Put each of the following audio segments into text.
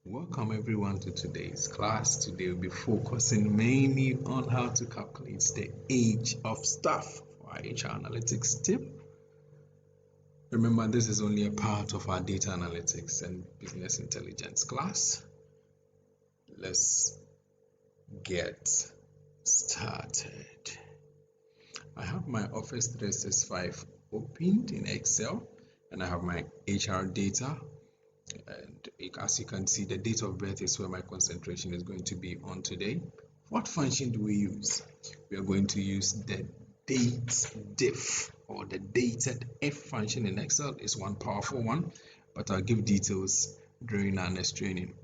Welcome everyone to today's class. Today we'll be focusing mainly on how to calculate the age of staff for our HR analytics tip. Remember, this is only a part of our data analytics and business intelligence class. Let's get started. I have my Office 365 opened in Excel and I have my HR data. And as you can see, the date of birth is where my concentration is going to be on today. What function do we use? We are going to use the DATEDIF or the DATEDIF function in Excel. It's one powerful one, but I'll give details during our next training.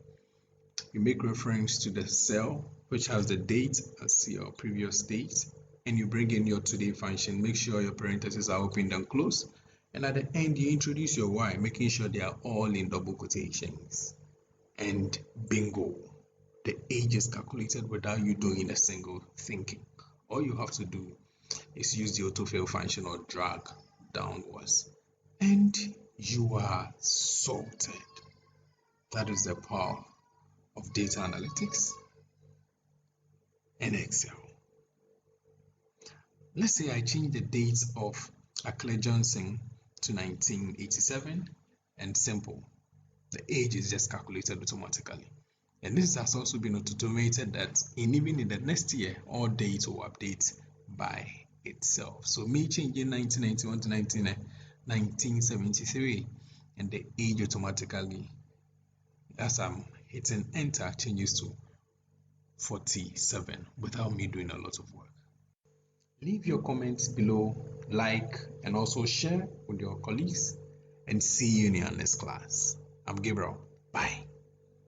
You make reference to the cell which has the date as your previous date, and you bring in your today function. Make sure your parentheses are opened and closed. And at the end, you introduce your y, making sure they are all in double quotations. And bingo, the age is calculated without you doing a single thinking. All you have to do is use the autofill function or drag downwards. And you are sorted. That is the power of data analytics and Excel. Let's say I change the date of Akle Johnson to 1987 and simple. The age is just calculated automatically. And this has also been automated that even in the next year, all dates will update by itself. So me changing 1991 to 1973 and the age automatically, as I'm hitting enter, changes to 47 without me doing a lot of work. Leave your comments below, like, and also share with your colleagues, and see you in your next class. I'm Gabriel. Bye.